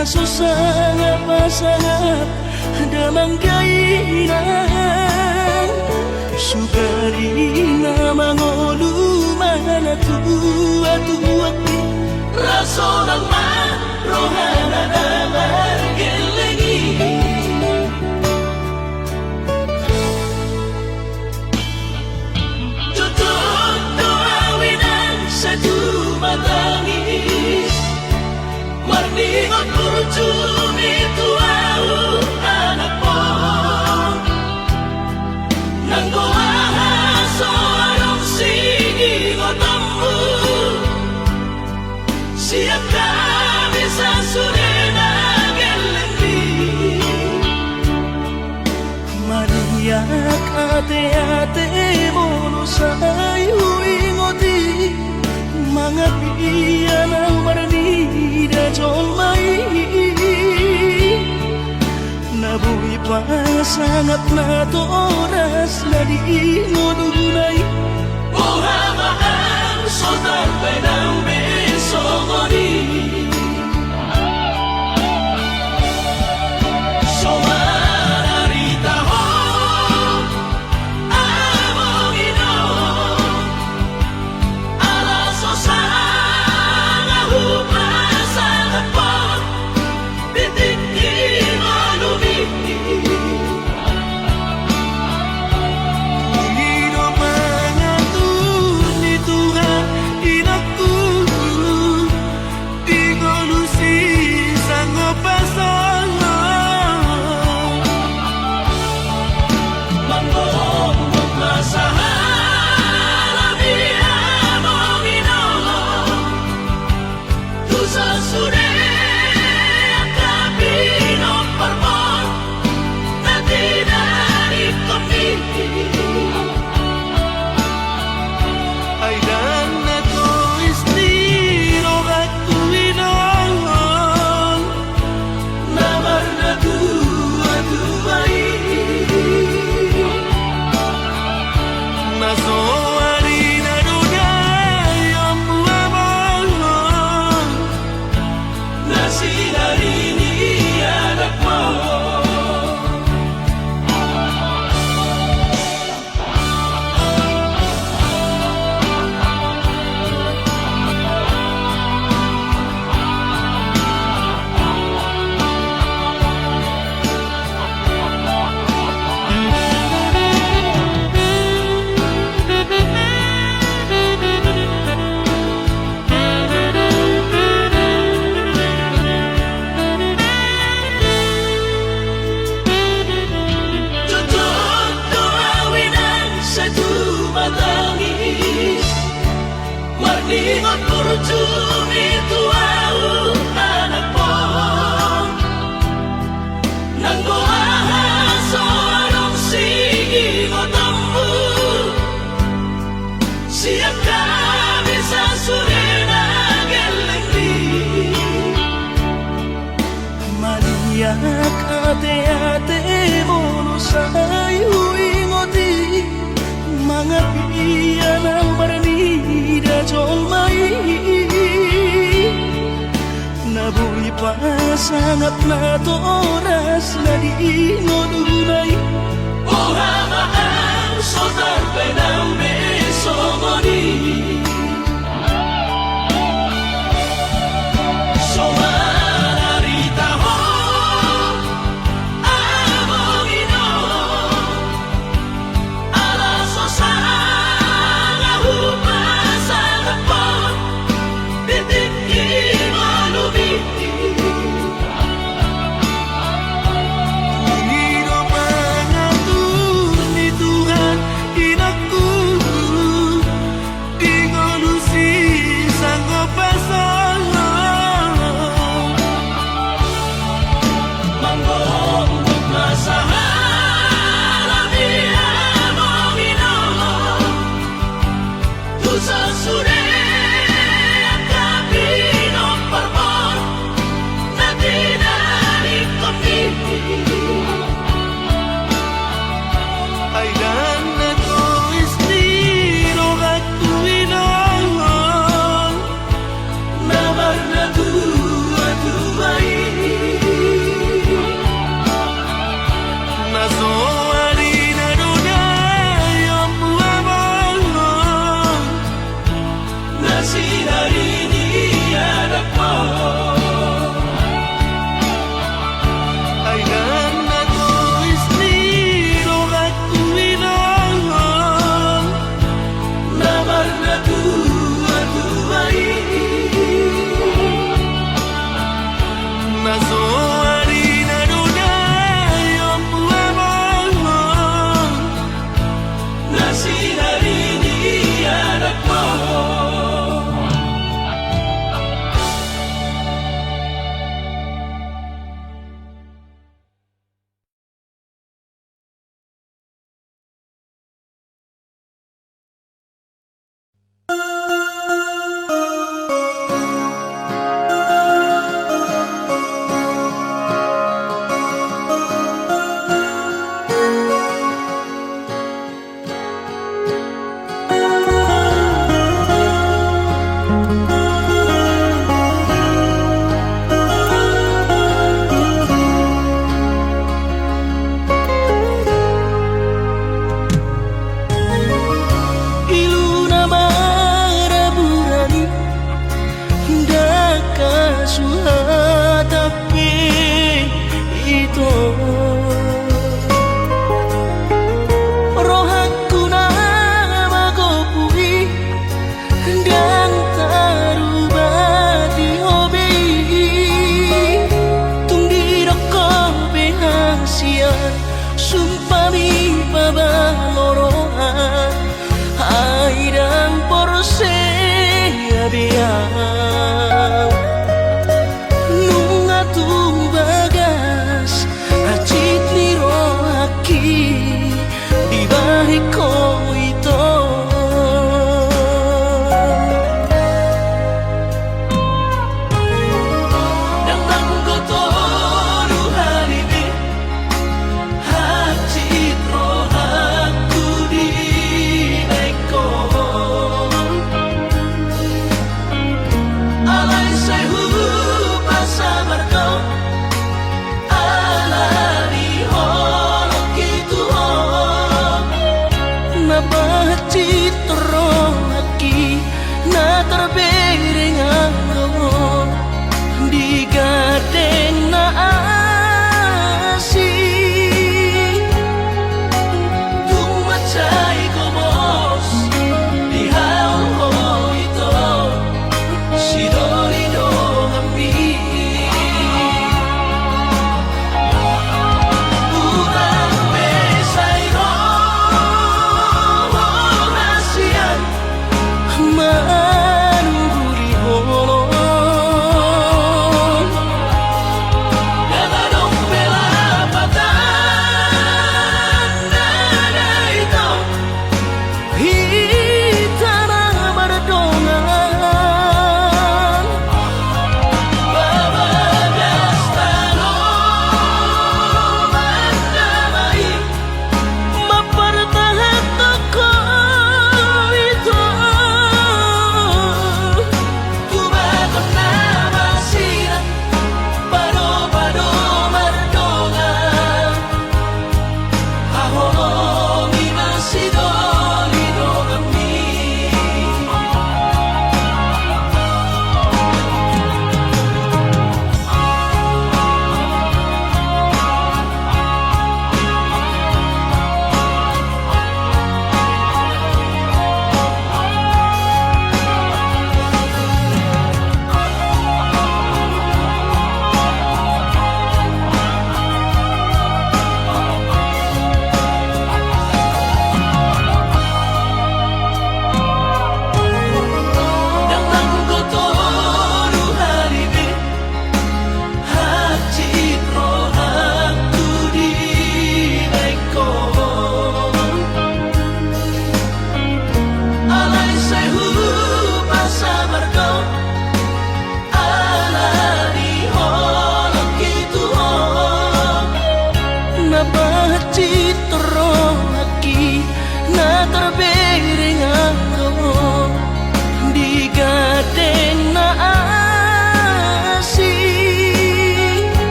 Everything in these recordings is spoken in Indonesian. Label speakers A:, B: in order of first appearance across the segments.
A: aso sangat pasangat damang kainan sugarina mangolu mana tua tuati raso ng marohana damang gelengi tutup doawinan sa dumatangis marningot kurcumi tuau anak mo nang kuwahaso anong singingotamu siap kami sa surena gelengi mariak ate-ate mono sa'yo ingoti mga piyan ang maranida jolmai nabuhi pa sangat na to oras na di inodunay buhamaan sotar pa ng besongoni Marningot kurcumi tuau anak mo nang kuwahaso anong singingotamu siap kami sa surena gelengi mariak ate-ate mono sa'yo ingoti mga piyan ang maranida jolmai nabuhi pa sangat na to oras na di inodunay buhamaan sotar pa ng besongoni Tuhan inakku sinari di anakmu.
B: Ay na tuwis ni rogat kuwilang
A: Namar na tua-tuai
B: nasoari na dunay ang puwamang
A: na sinari di anakmu.
B: iluna maraburani daka suhadapi ito rohaku na magopui dan tarubati hobi tungdiroko behasian sumpami pabalorohan airang porse abiang nunga tu bagas acit ni rohaki di balik ko ito
A: Nang nanggotoru halibi hati rohaku di ekor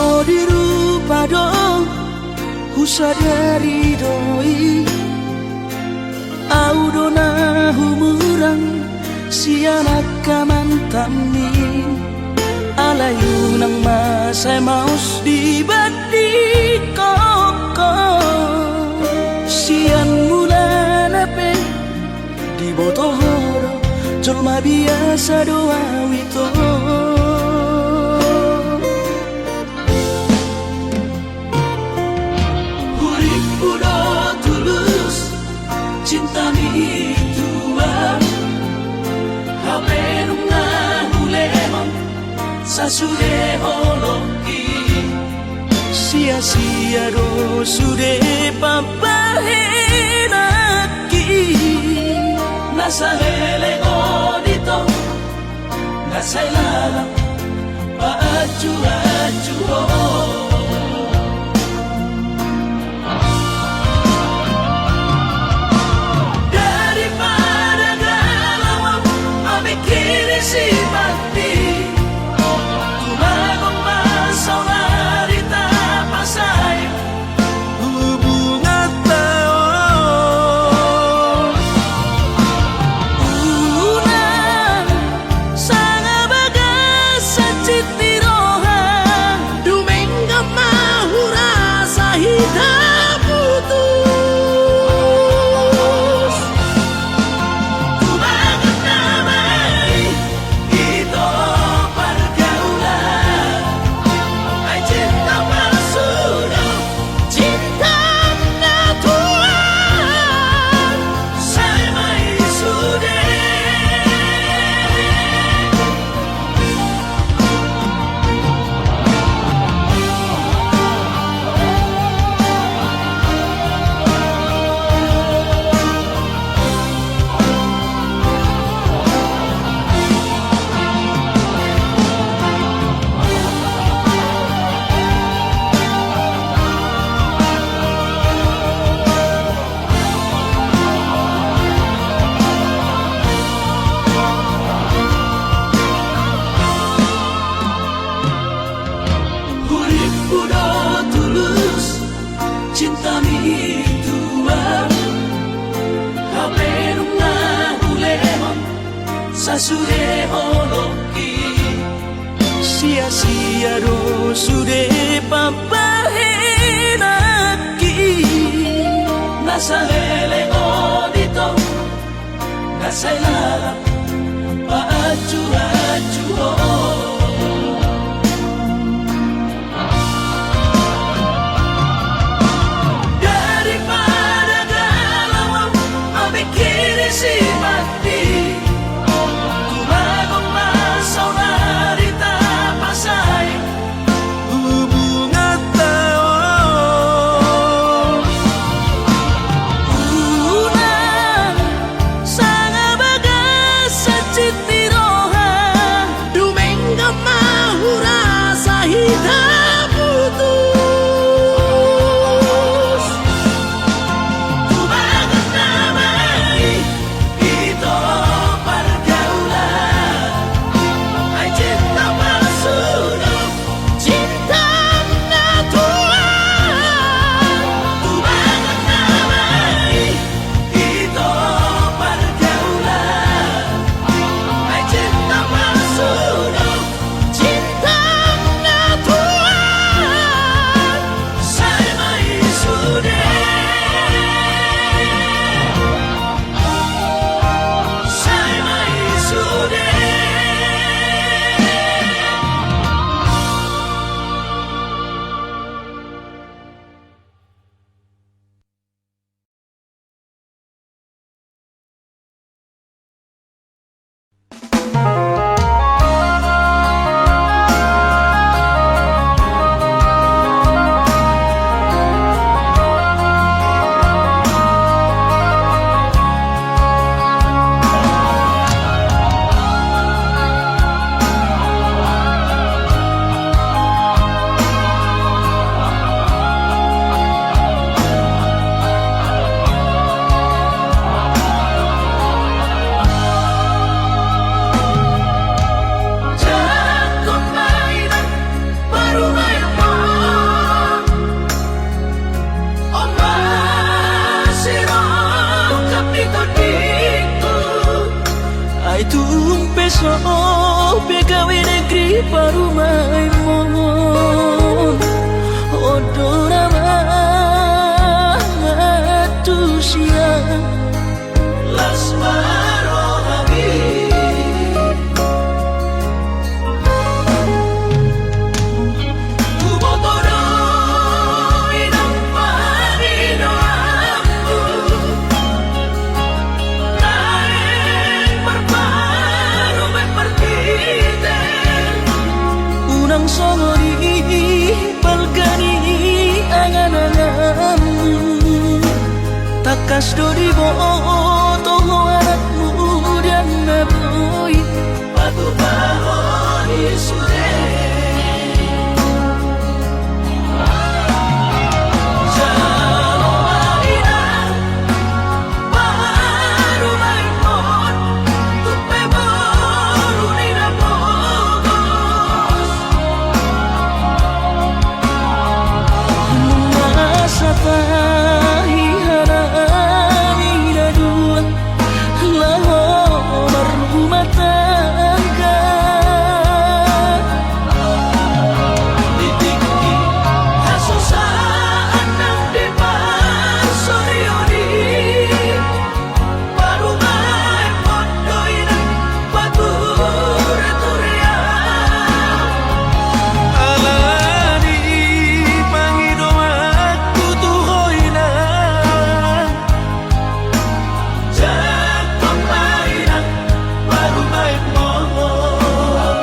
B: no dirupa do husadari doi audona humurang sianak kamantami alayu nang masay maus di badi koko sian mula nape di botohoro jolma biasa doa wito
A: Urip udah tulus cinta mi tuan hape nunga hulemang sasude holoki
B: sia-sia do sude papahenaki
A: nasa hele odito nasa ilalang paaju-aju daripada galau memikiri si mati tumagong masaw narita pasay
B: hubungan tao una sanga bagas sa citirohan
A: Domingo mahura sa hidup putus Tumangat damai ito pergaulan Ay cinta palsu cinta na Tuhan Saya may sude Urip udah tulus cinta mi tuan hape nunga hulemang sasude holoki
B: sia-sia do sude papahenaki
A: nasa hele odito nasa ilalang paaju-aju daripada galau memikiri si mati tumagong masaw narita pasay
B: hubungan tao una sanga bagas rumai mohon odora matusya
A: Lasmaro Habib Kubotoro inang panino aku Naik berparu berpikir
B: unang songori balgani angan-anganmu takas dori boto anakmu dan naboy
A: Batu bahoni sude Jalo marina Baru maimon Tupe baru nina bogos
B: masa tahi harami dua laho berumah tangga
A: Ditiki Hasusaan ng depan Sorioni Baru maimon Doy ng pature-turea
B: alani pangidomat tutuhoy na
A: Jangan pemainan baru main mohon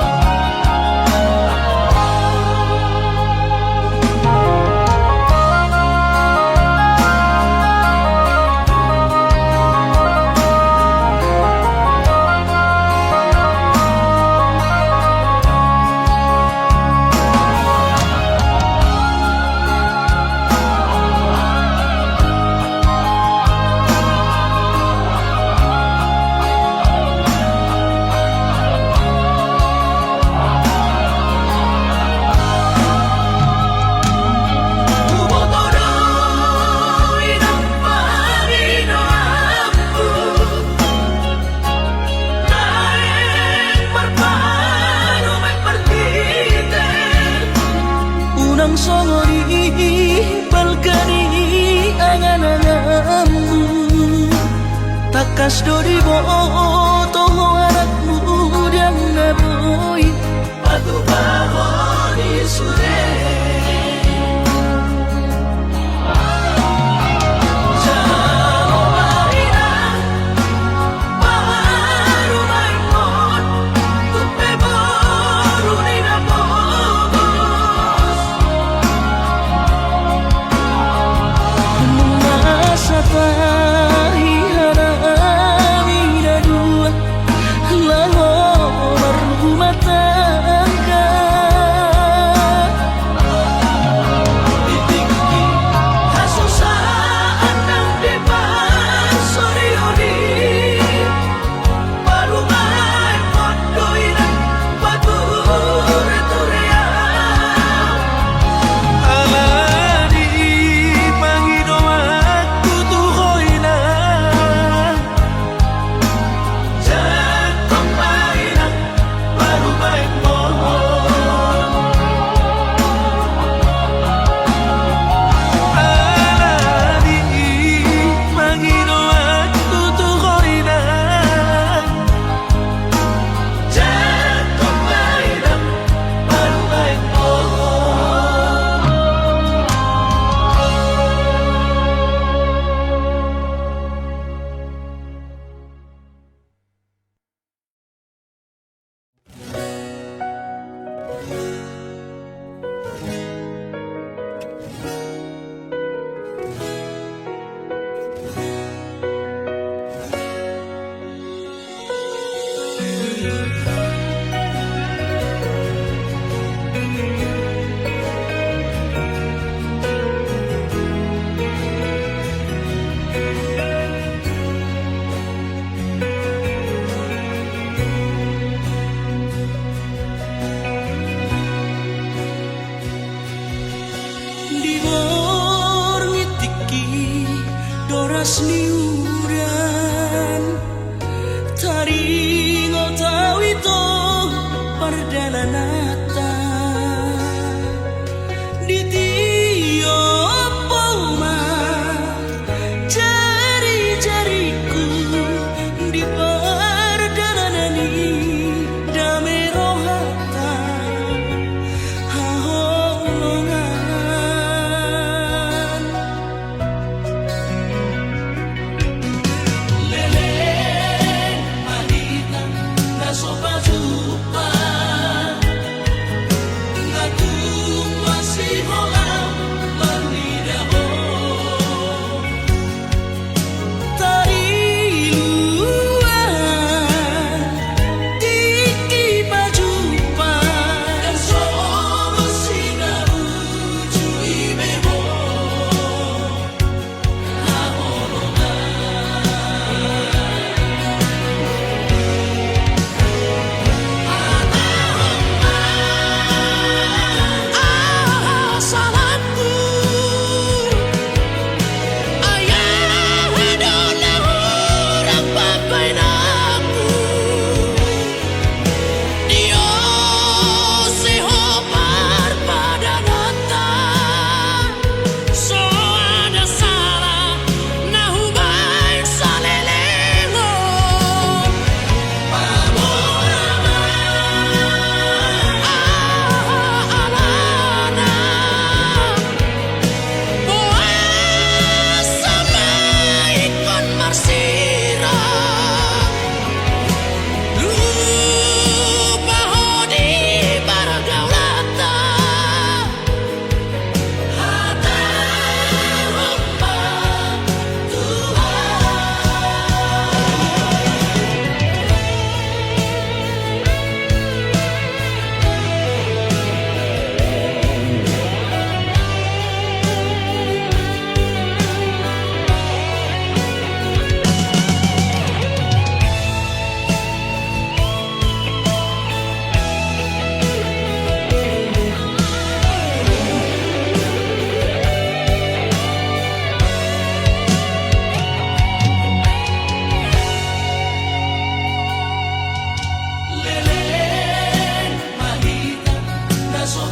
A: Kubotoro inang panino aku Naik berparu berpikir
B: unang songori balgani angan-anganmu takas dori boto anakmu dan naboy
A: Batu bahoni sude Jalo marina Baru maimon Tupe baru nina bogos
B: masa tahi harami dua laho berumah tangga
A: Ditiki Hasusaan ng depan Sorioni Baru maimon Doy ng pature-turea
B: alani pangidomat tutuhoy na
A: Jangan pemainan baru main mohon
B: alani pangidomat tutuhoy na
A: Jangan pemainan baru main mohon
B: doras liuran taringo tawito perdalanata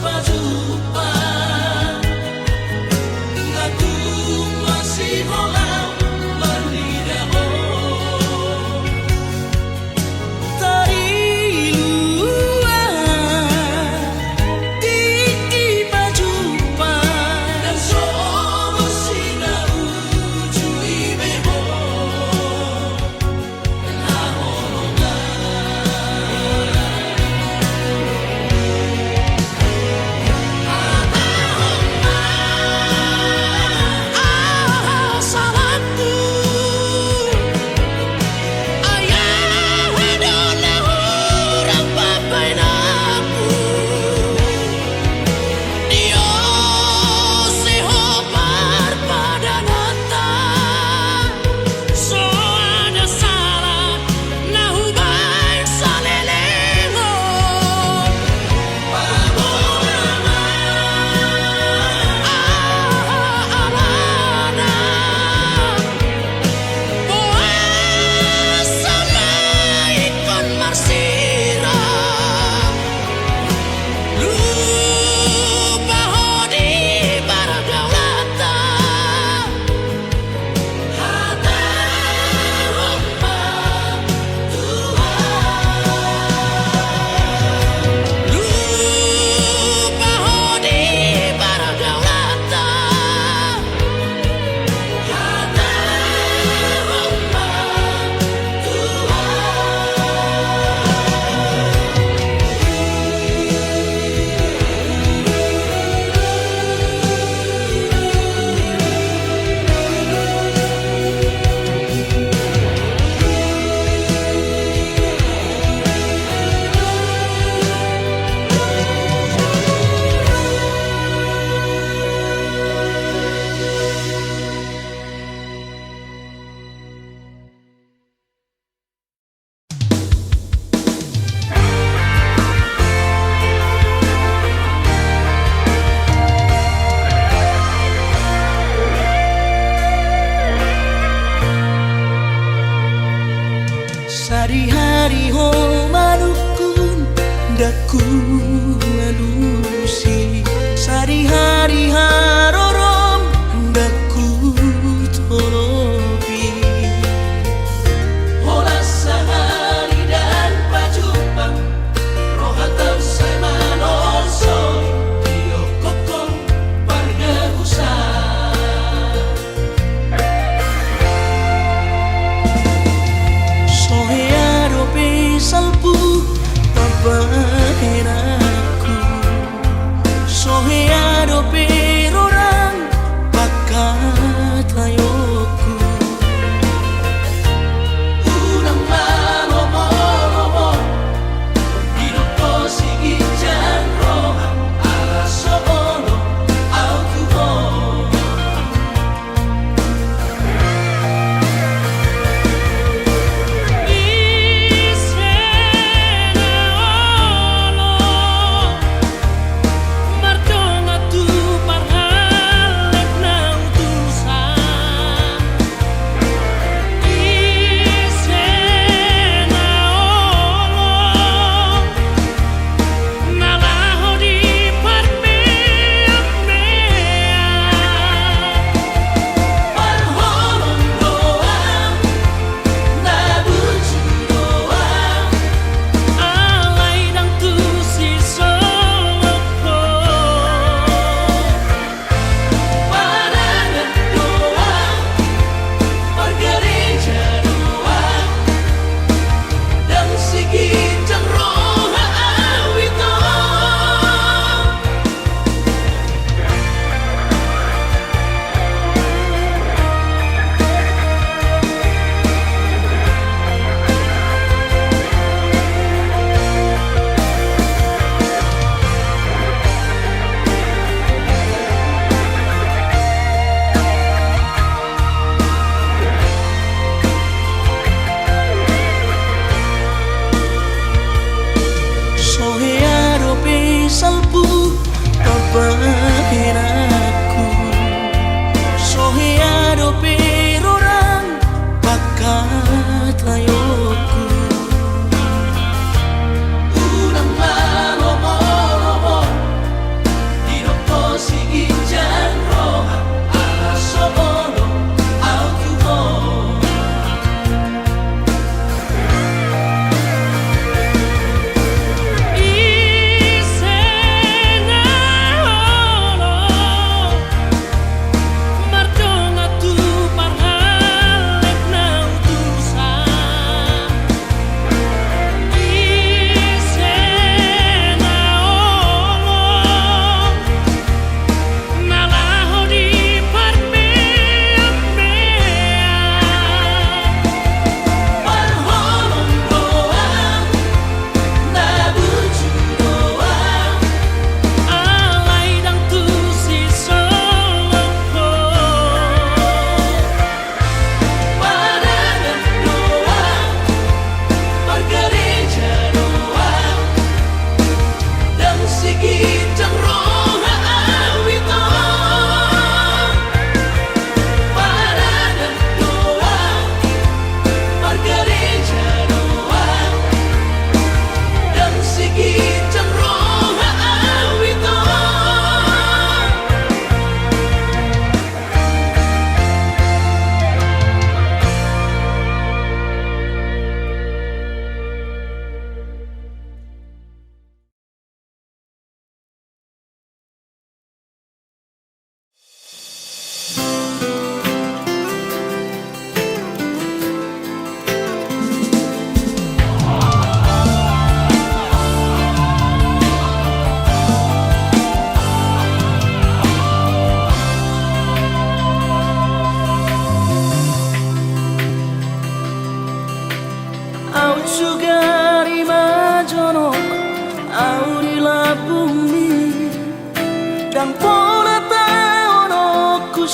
A: berjumpa Aku masih holau menidao
B: Tari luar Tiki berjumpa
A: Dan sobo sina ujui beho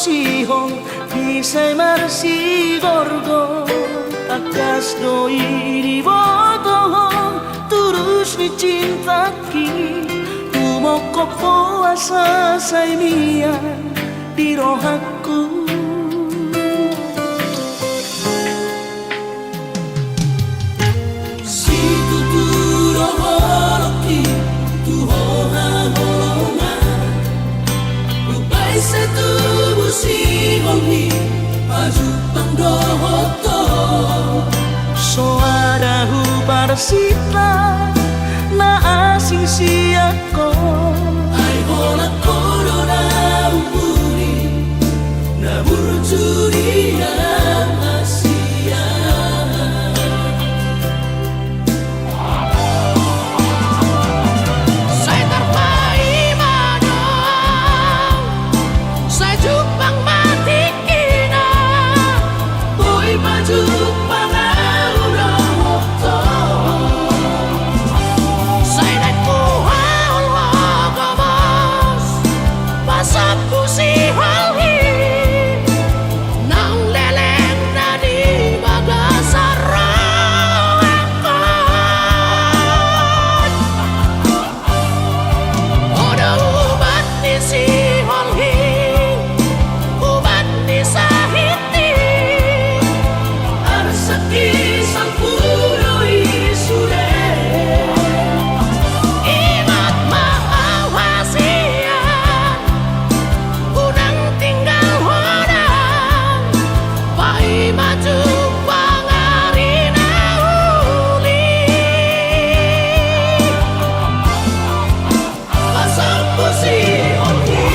B: pusihong Bisay marasi gorgo Akas doi di botohong Turus ni cintaki Tumoko puasa say miyan Di rohaku Si tuturo holoki Tuhoha holongan Ubay sa tubo si hongi Pajupang dohoto Soadahu para sita Na asing siyako Ay hola korona umpuri Na burjuri ang Asia
C: Saya terpaimana Saya jupang mati kina
B: Boy majupang aurang hoto
C: Saya naik kuhal wagamas Pasap pusi halhi Nang leleng na di bagasarang akad Oda ubat ni si halhi Ubat ni sahiti
B: Arsaki sang puro isure
C: Ingat maawasian Unang tinggal hodang Pai maju pangari na uli
B: Pasang pusi ongi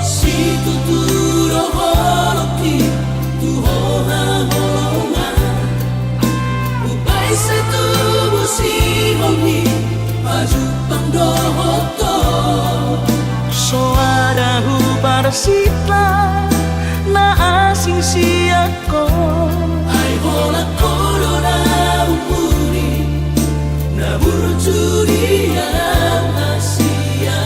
B: Si tuturo holoki Tuhoha holongan Ubay sa tubo si hongi Pajupang dohoto Soadahu para sita Na asing siyako Ay hola korona umpuri Na burjuri ang Asia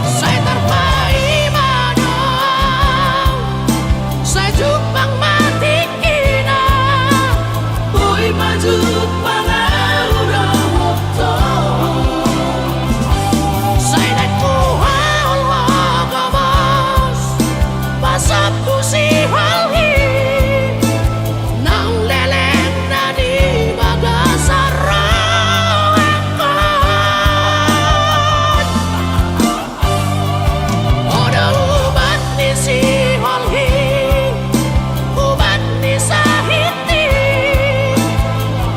C: Saya terpaimana Saya jupang mati kina
B: Boy majupang aurang hoto
C: Saya naik kuhal wagamas Pasap pusi halhi Nang leleng na di bagasarang akad Oda ubat ni si halhi Ubat ni sahiti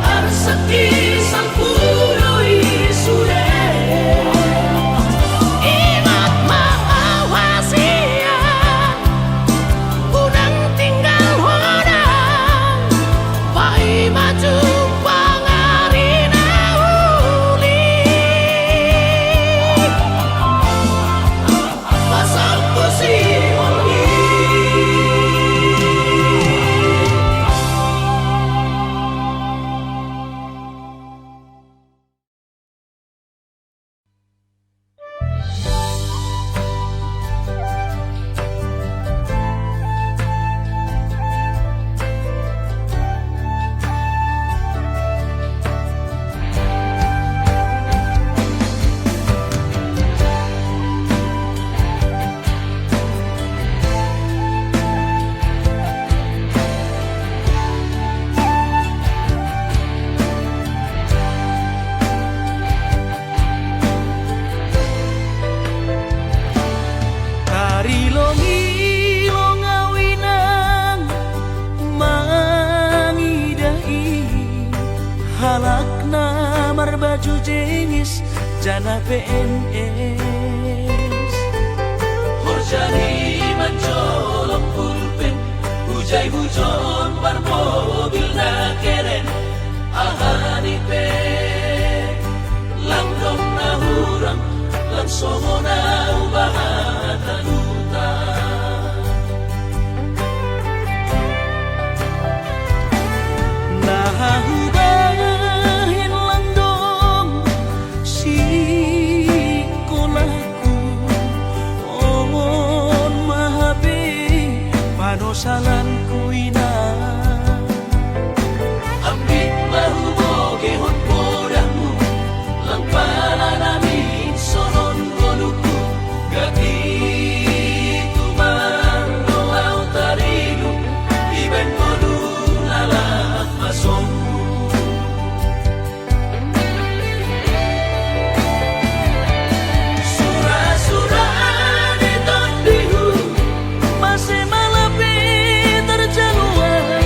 B: Arsaki sang puro isure
C: Ingat maawasian Unang tinggal hodang Pai maju pangari na uli
B: Pasang pusi ongi
A: sarjana PNS. Horjani mencolok pulpen, hujai hujon bar mobil na keren. Ahani pe langdong na hurang, langsung na ubahatan utang.
B: Nahubahin lang dong si kolaku Omon mahabi panosalan ko ina
A: Ambit mahuboge hon podamu, lang pala namin sonon goluku. Gati tumang doaw tarinu, iben kodu lalak masongku. Surah-surah di tondihu,
B: masih malapit terjaluan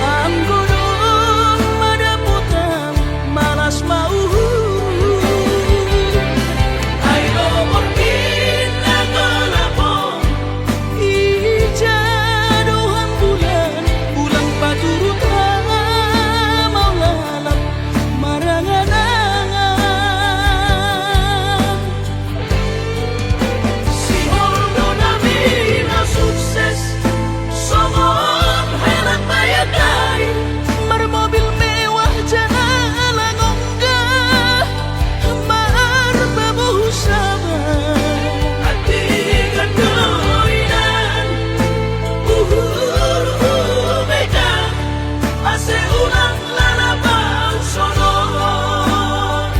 B: Anggunung madaputan malas mau
A: ayo mungkin aku lapong.
B: Ijaduhan bulan bulan paturutan mau lalap marangan-angan
A: Si Holdo namin na sukses, somon helat bayagay.
B: Bermobil mewah jalan onggah Berbabuh sabar
A: Hati kedoinan, beka, ase ulang lalabang sonon.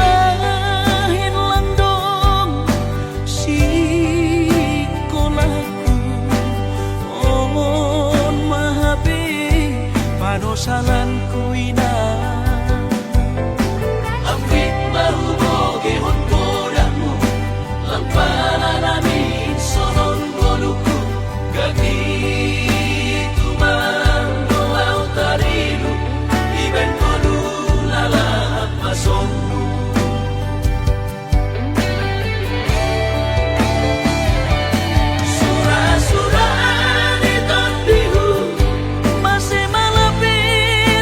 B: Nahubahin lang dong si kolaku Omon mahabi panosalan ko ina
A: Ambit mahuboge hon podamu, lang pala namin sonon goluku. Gati tumang doaw tarinu, iben kodu lalak masongku. Surah-surah di tondihu,
B: masih malapit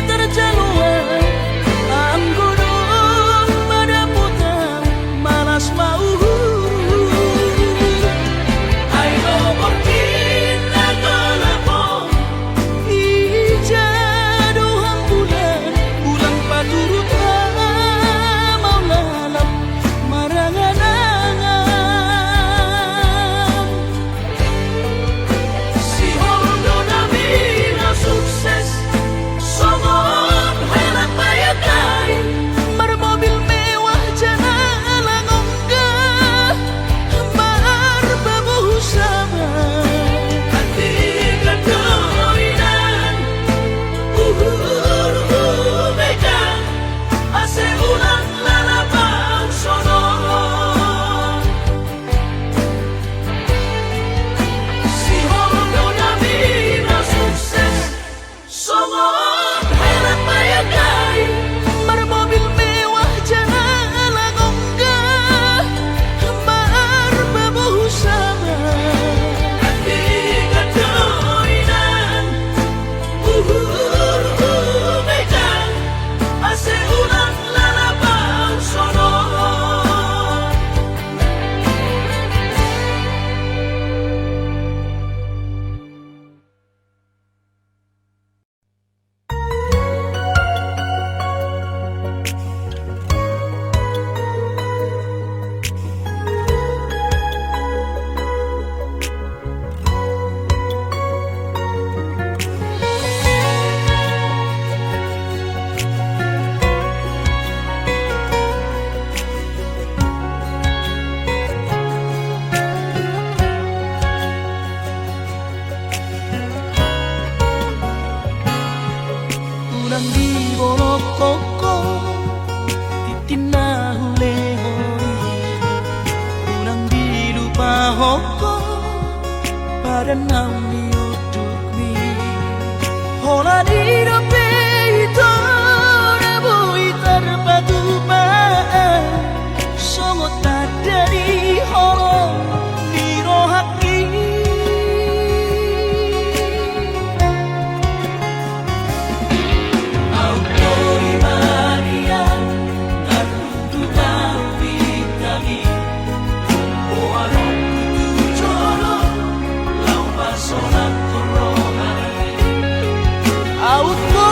B: badan naumi uduk mi hola di dope itu nabui terbatu maan somot dari holo di rohaki
A: Aukori Maria Narutu Tawitagi Oano Kutu Jolo Lau Pasola Koromari
B: Auto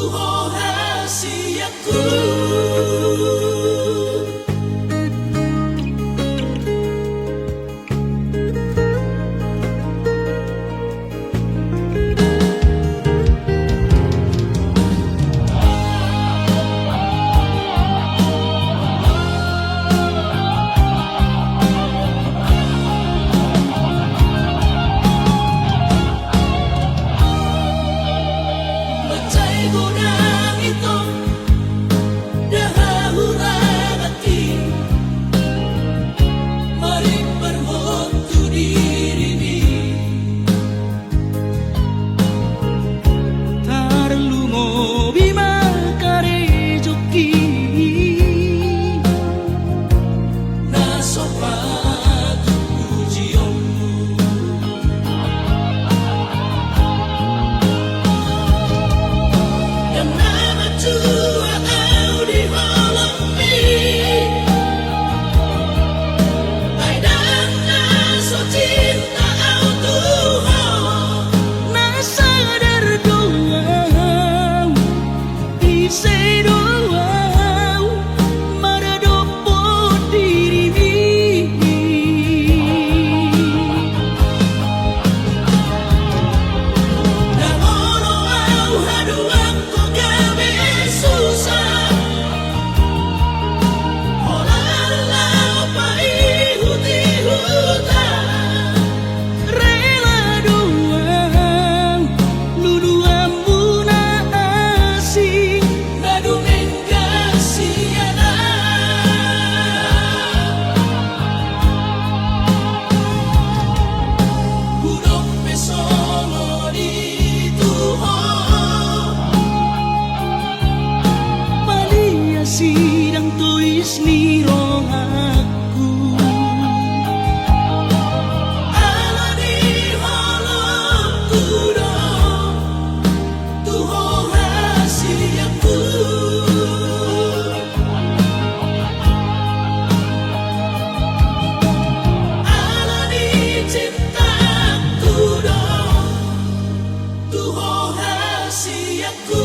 A: Tuhan rahasiaku.
B: Sidang tuis ni roh aku
A: Ala di halangku dong Tuhan rahasiaku. Ala di cintaku dong Tuhan rahasiaku.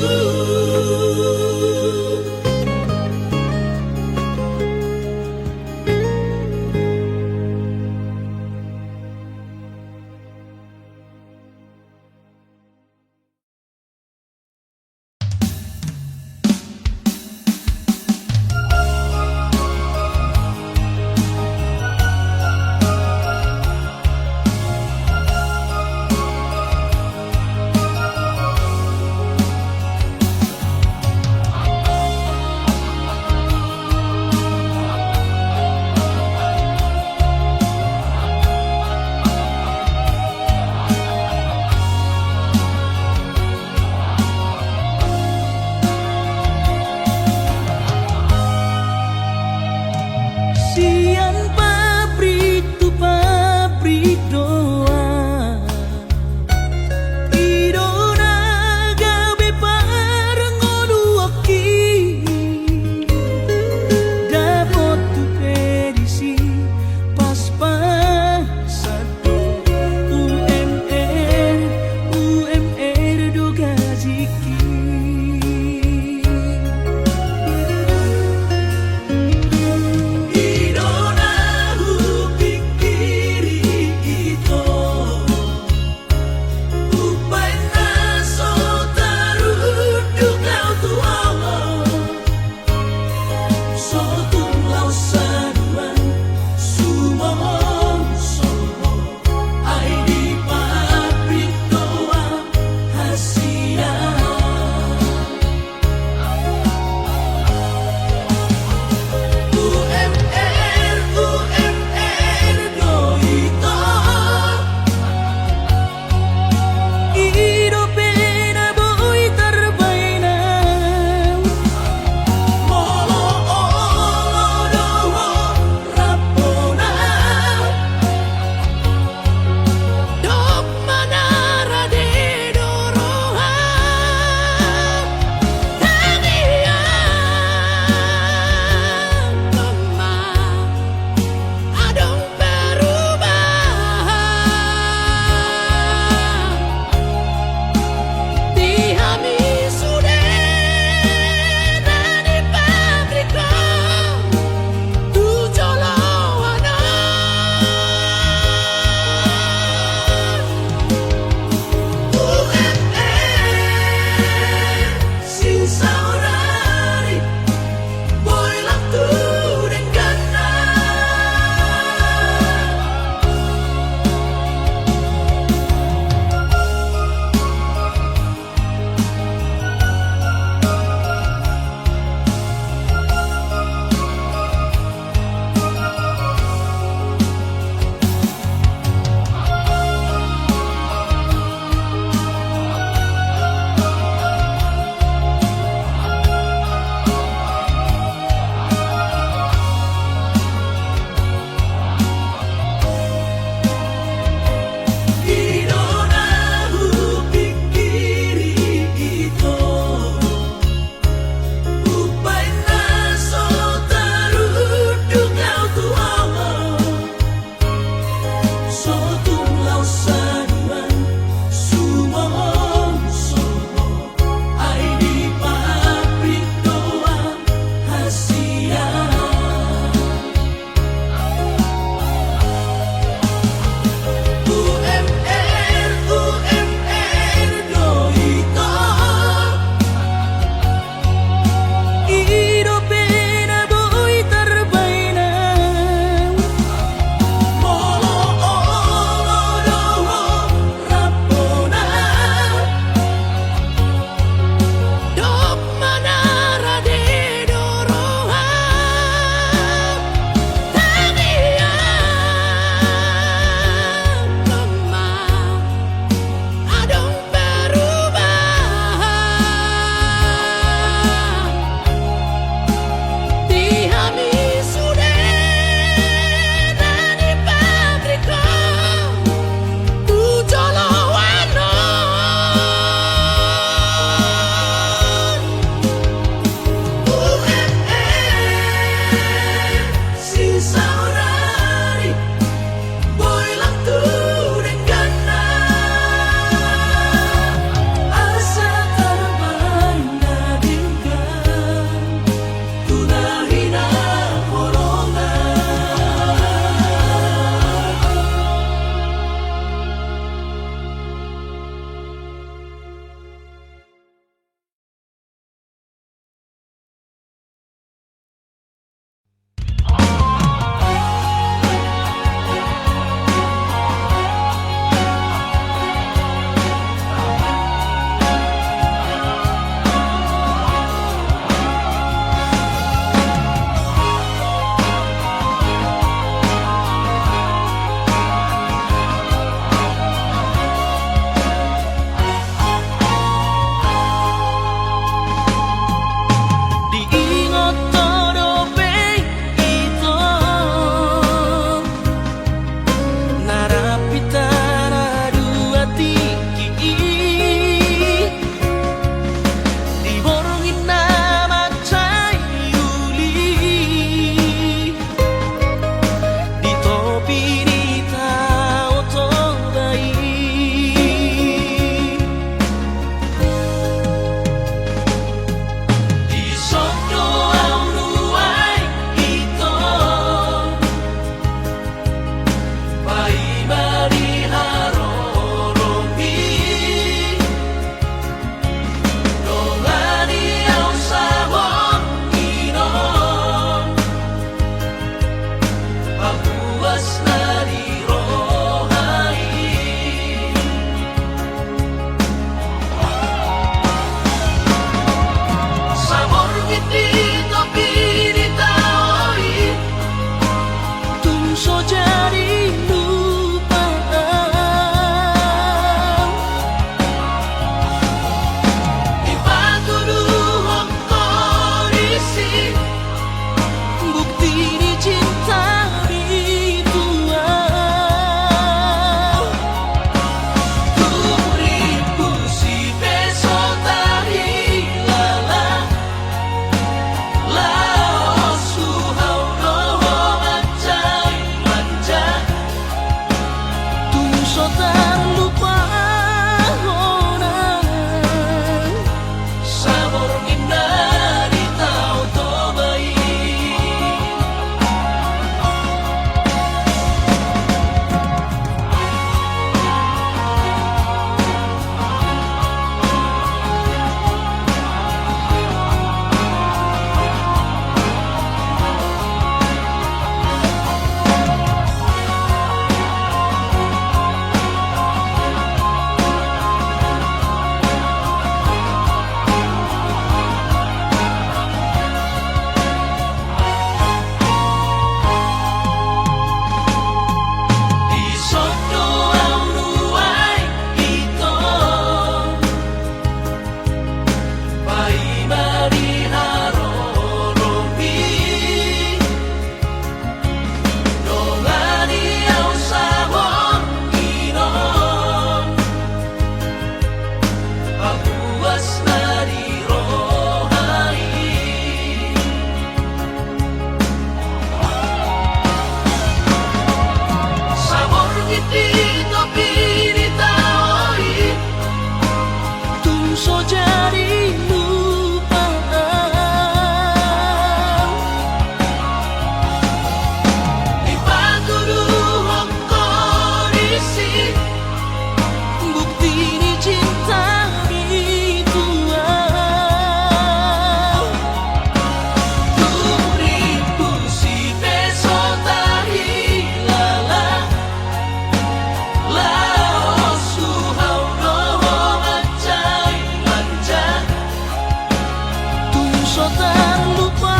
B: so terlupa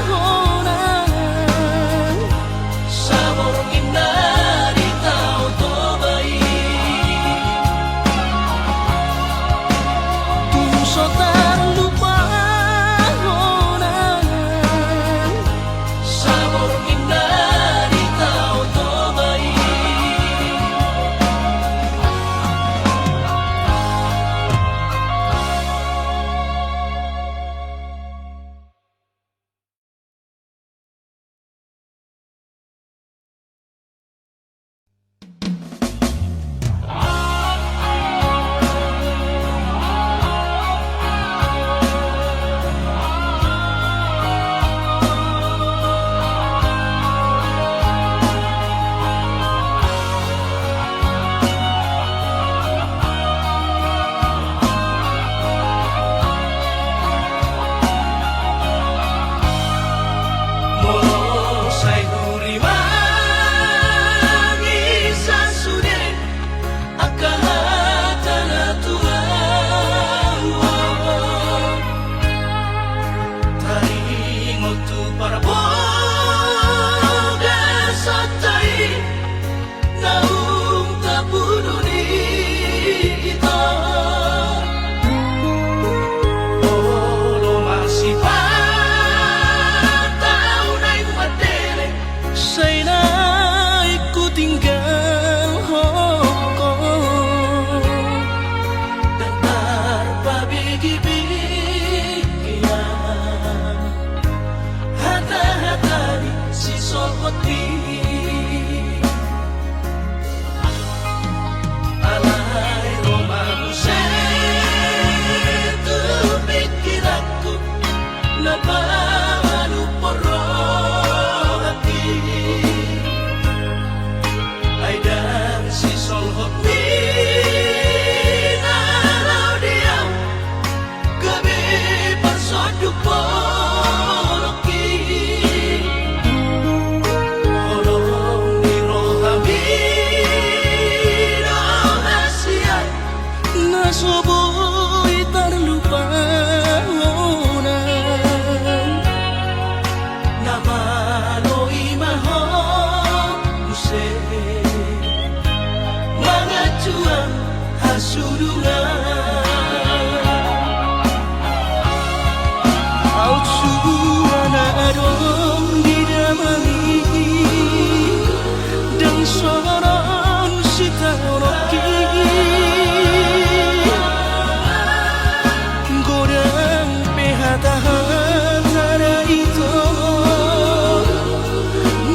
B: orang
A: Sabor indah di tau tobai
B: tung so terlupa orang
A: Sabor indah di tau tobai
B: Nasoboy terlupa orang
A: Namaloi mahon use Mga cuang hasurungan
B: Out suara adong didamai Dan soron sita roki tahan nara itu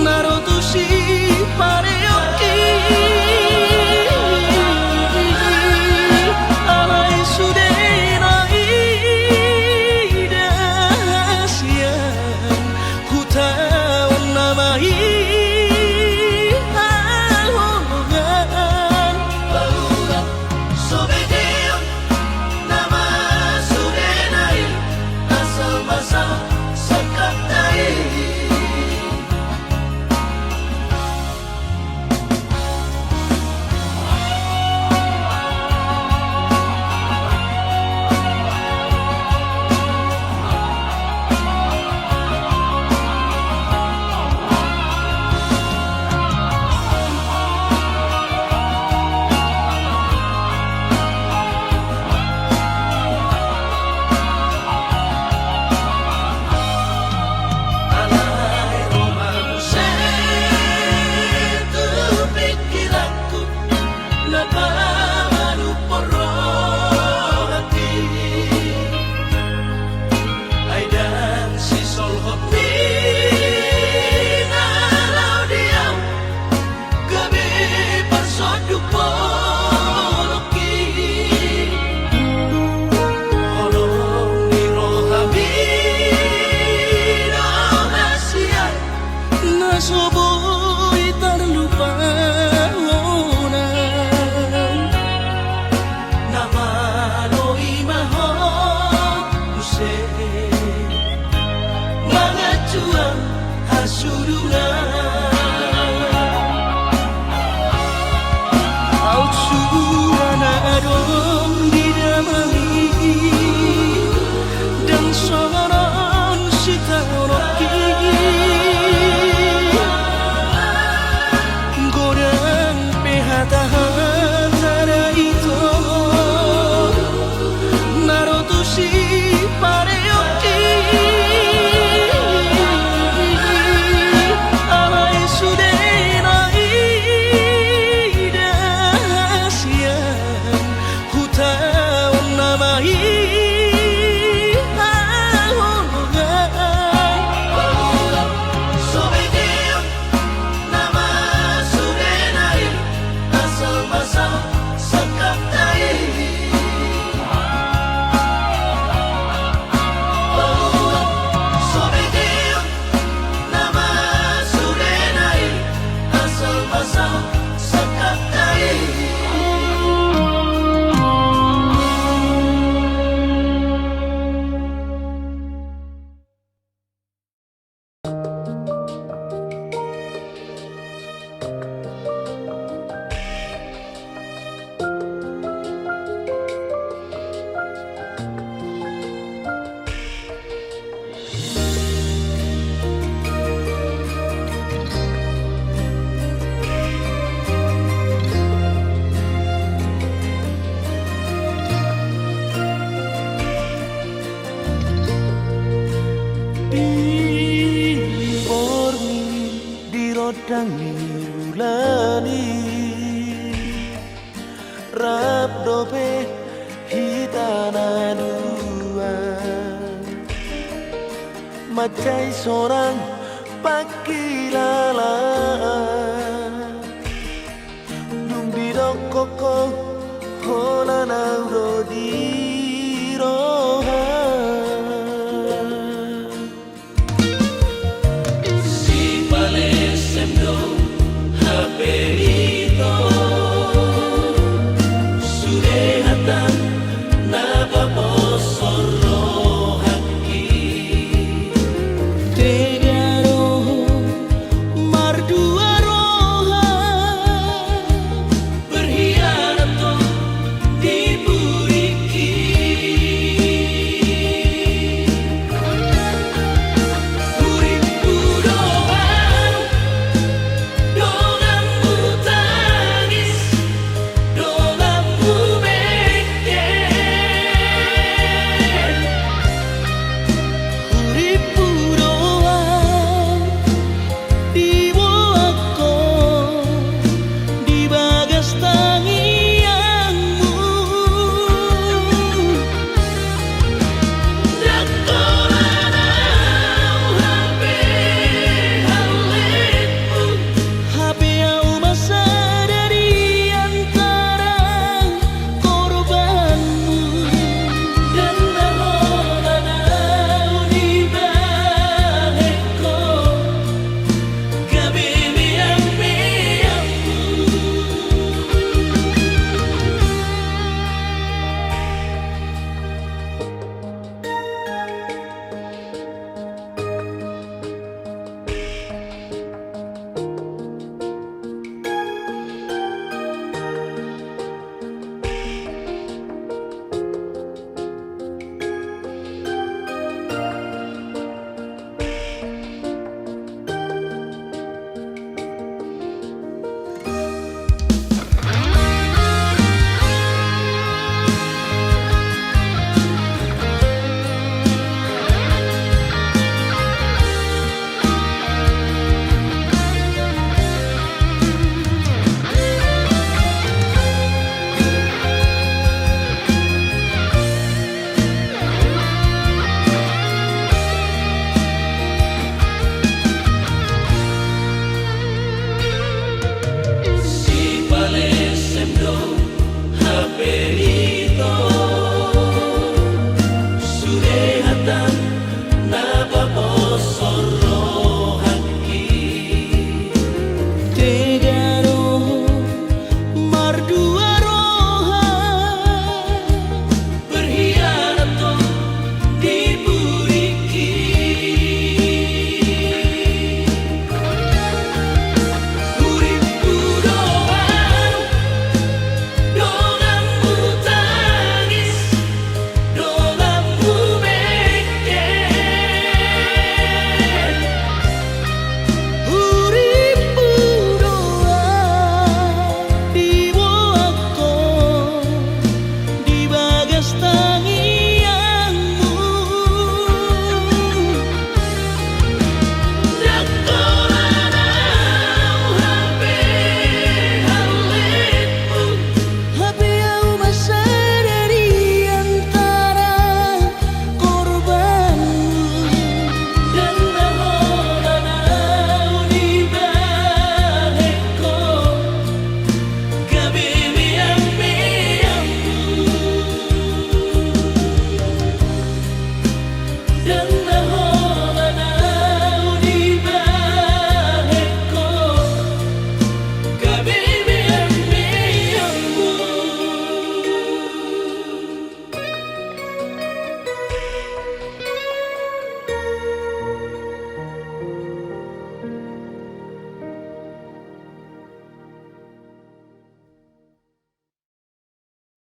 B: narotushi pareoki alai sudenai dasian hutan namai ahogan
A: Baura sobedeon nama sudenai asal
B: kadang niulani rap dope hitana dua macai seorang pakilala nung bidok koko hola naurodi